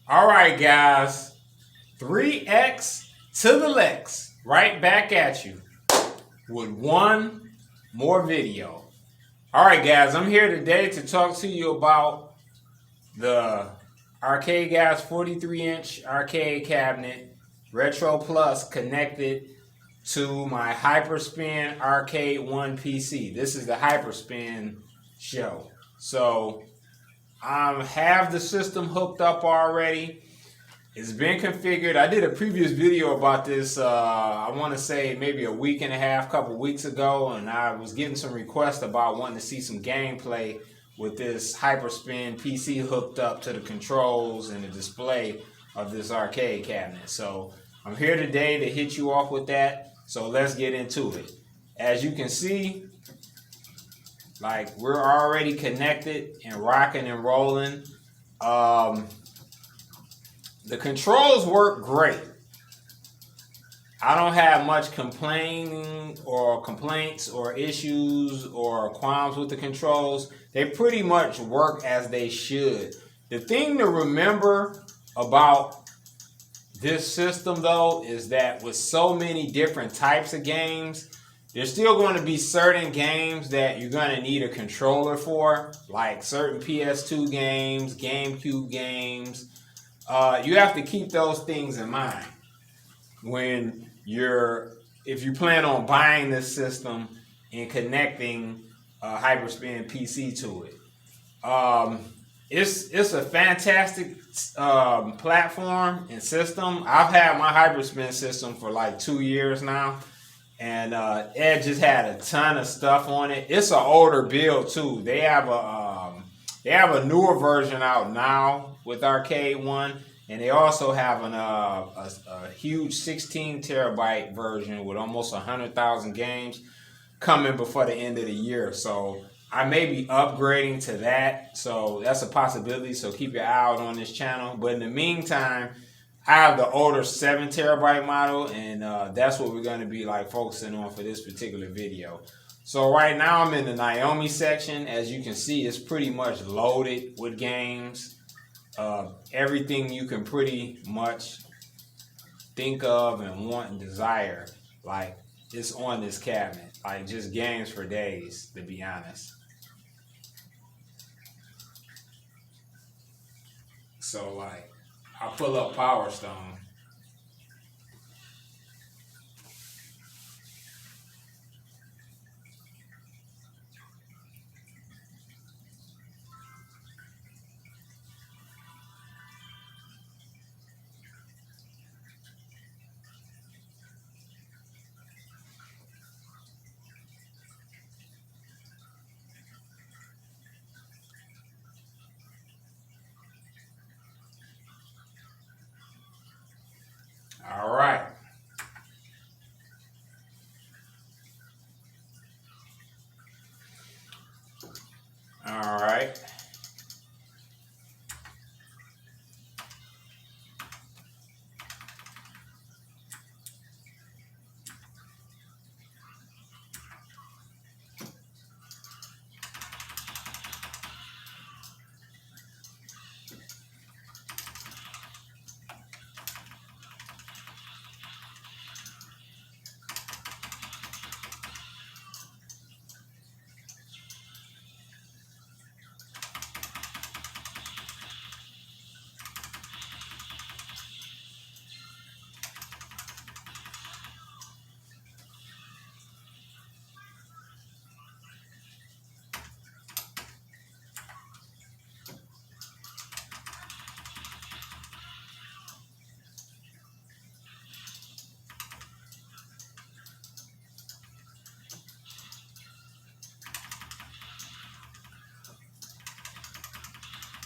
All right, guys, 3x to the Lex, right back at you with one more video. All right, guys, I'm here today to talk to you about the Arcade Gas 43-inch arcade cabinet Retro Plus connected to my Hyperspin Arcade 1 PC. This is the Hyperspin show. So I have the system hooked up already. It's been configured. I did a previous video about this, I want to say maybe a week and a half, couple weeks ago, and I was getting some requests about wanting to see some gameplay with this Hyperspin PC hooked up to the controls and the display of this arcade cabinet. So I'm here today to hit you off with that. So let's get into it. As you can see, like, we're already connected and rocking and rolling. The controls work great. I don't have much complaining or complaints or issues or qualms with the controls. They pretty much work as they should. The thing to remember about this system, though, is that with so many different types of games, there's still going to be certain games that you're going to need a controller for, like certain PS2 games, GameCube games. You have to keep those things in mind when if you plan on buying this system and connecting a Hyperspin PC to it. It's a fantastic platform and system. I've had my Hyperspin system for like 2 years now, and it just had a ton of stuff on it. It's an older build too. They have a newer version out now with Arcade One, and they also have a huge 16 terabyte version with almost 100,000 games coming before the end of the year. So I may be upgrading to that. So that's a possibility. So keep your eye out on this channel. But in the meantime, I have the older 7 terabyte model, and that's what we're going to be like focusing on for this particular video. So right now I'm in the Naomi section. As you can see, it's pretty much loaded with games. Everything you can pretty much think of and want and desire, like, it's on this cabinet. Like, just games for days, to be honest. So, like, I'll pull up Power Stone. All right. All right.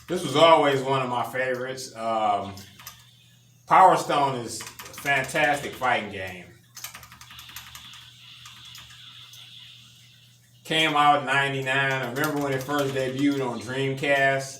This was always one of my favorites. Power Stone is a fantastic fighting game. Came out in '99. I remember when it first debuted on Dreamcast.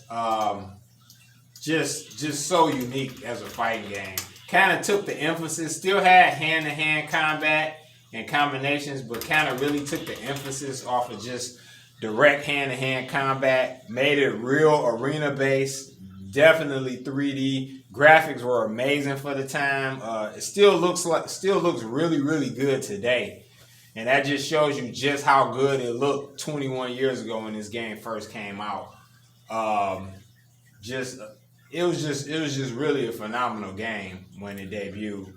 Just so unique as a fighting game. Kind of took the emphasis, still had hand-to-hand combat and combinations, but kind of really took the emphasis off of just direct hand-to-hand combat. Made it real arena-based, definitely 3D. Graphics were amazing for the time. It still looks really, really good today. And that just shows you just how good it looked 21 years ago when this game first came out. It was just really a phenomenal game when it debuted.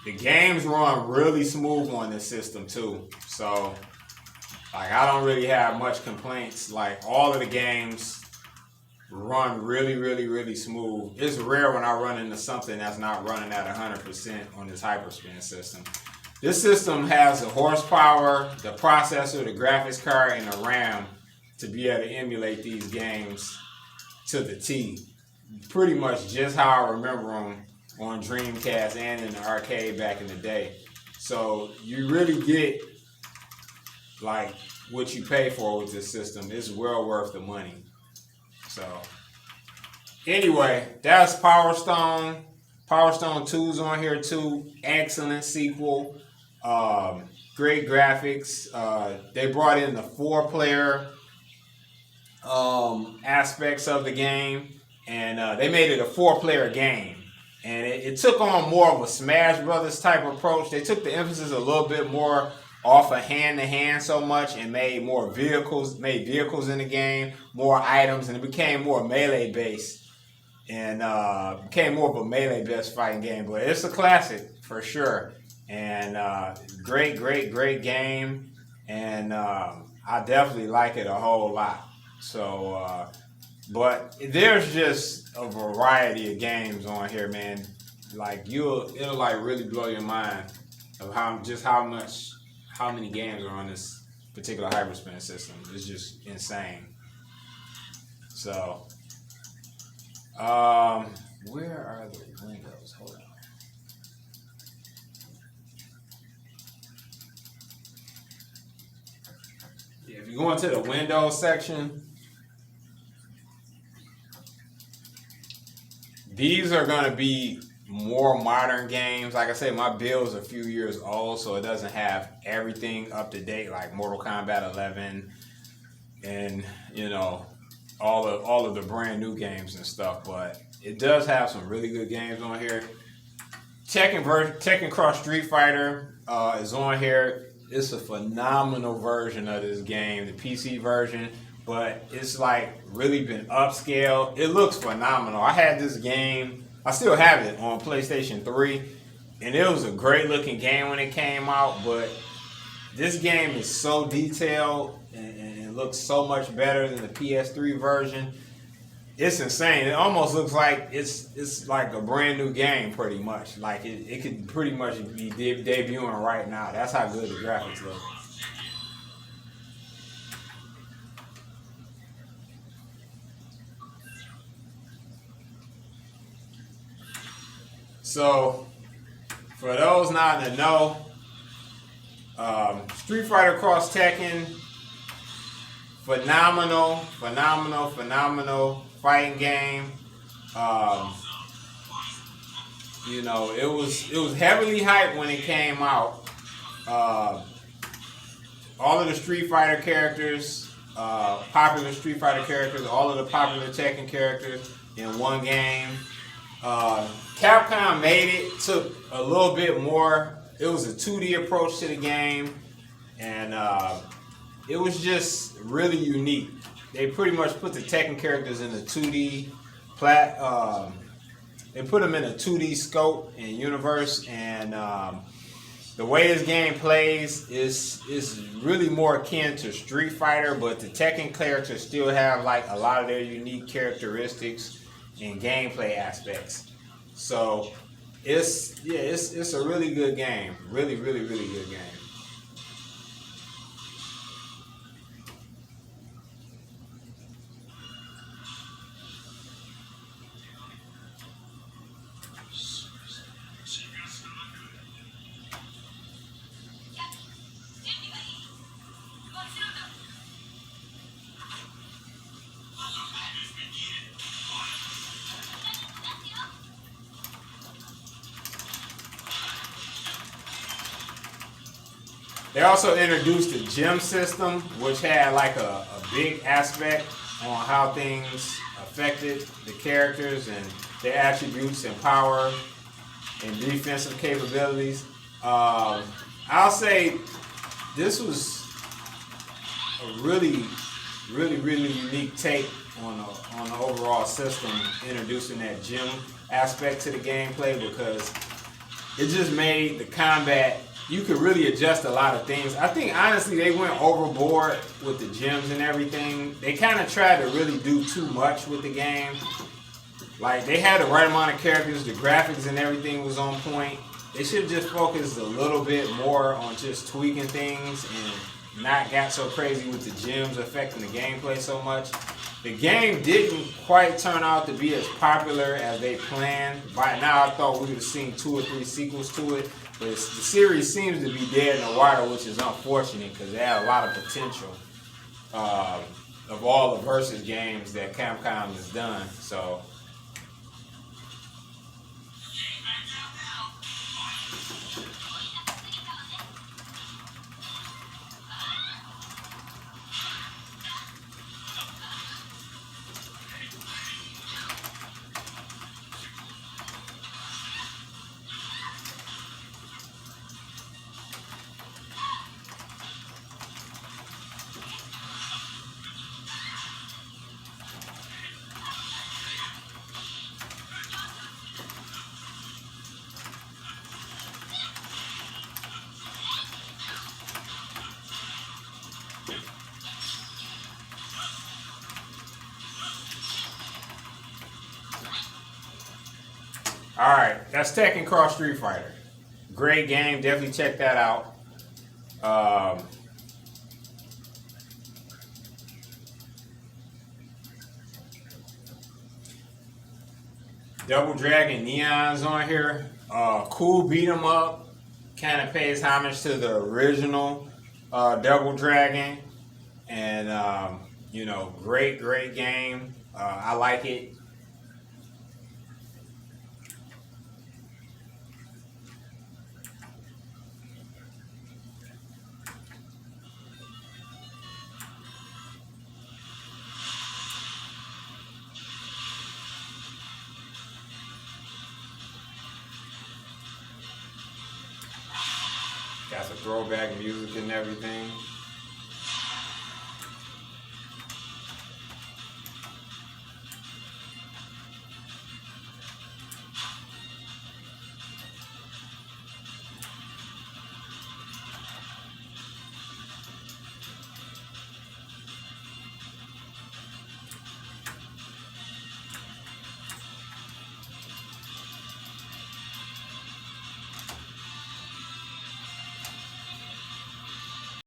The games run really smooth on this system too. So like I don't really have much complaints. Like all of the games run really, really, really smooth. It's rare when I run into something that's not running at 100% on this hyperspin system. This system has the horsepower, the processor, the graphics card, and the RAM to be able to emulate these games to the T. Pretty much just how I remember them on Dreamcast and in the arcade back in the day. So you really get like what you pay for with this system. It's well worth the money. So anyway, that's Power Stone. Power Stone 2's on here too. Excellent sequel. Great graphics. They brought in the 4-player aspects of the game, and they made it a 4-player game. And it took on more of a Smash Brothers type approach. They took the emphasis a little bit more off of hand-to-hand so much and made vehicles in the game, more items, and it became more melee-based. And became more of a melee-based fighting game. But it's a classic for sure. And great game. And I definitely like it a whole lot. So, but there's just a variety of games on here, man. Like it'll like really blow your mind of how many games are on this particular hyperspin system. It's just insane. So, where are the windows? Hold on. Yeah, if you go into the Windows section, these are going to be more modern games. Like I said, my build's a few years old, so it doesn't have everything up to date like Mortal Kombat 11 and, you know, all of the brand new games and stuff. But it does have some really good games on here. Tekken Cross Street Fighter is on here. It's a phenomenal version of this game, the PC version. But it's like really been upscaled. It looks phenomenal. I had this game, I still have it on PlayStation 3, and it was a great looking game when it came out, but this game is so detailed and it looks so much better than the PS3 version. It's insane. It almost looks like it's like a brand new game pretty much. Like it could pretty much be debuting right now. That's how good the graphics look. So, for those not in the know, Street Fighter Cross Tekken, phenomenal fighting game. You know, it was heavily hyped when it came out. All of the Street Fighter characters, popular Street Fighter characters, all of the popular Tekken characters in one game. Capcom made it, took a little bit more. It was a 2D approach to the game, and it was just really unique. They pretty much put the Tekken characters in the 2D they put them in a 2D scope and universe, and the way this game plays is really more akin to Street Fighter, but the Tekken characters still have like a lot of their unique characteristics and gameplay aspects. So it's a really good game. Really good game. They also introduced the gym system, which had like a big aspect on how things affected the characters and their attributes and power and defensive capabilities. I'll say this was a really unique take on the overall system, introducing that gym aspect to the gameplay, because it just made the combat, you could really adjust a lot of things. I think honestly they went overboard with the gyms and everything. They kind of tried to really do too much with the game. Like, they had the right amount of characters, the graphics and everything was on point. They should have just focused a little bit more on just tweaking things and not got so crazy with the gyms affecting the gameplay so much. The game didn't quite turn out to be as popular as they planned. By now I thought we would have seen 2 or 3 sequels to it, but the series seems to be dead in the water, which is unfortunate because they had a lot of potential of all the versus games that Capcom has done. So alright, that's Tekken Cross Street Fighter. Great game, definitely check that out. Double Dragon Neon's on here. Cool beat 'em up. Kind of pays homage to the original Double Dragon. And, you know, great game. I like it. Got some throwback music and everything.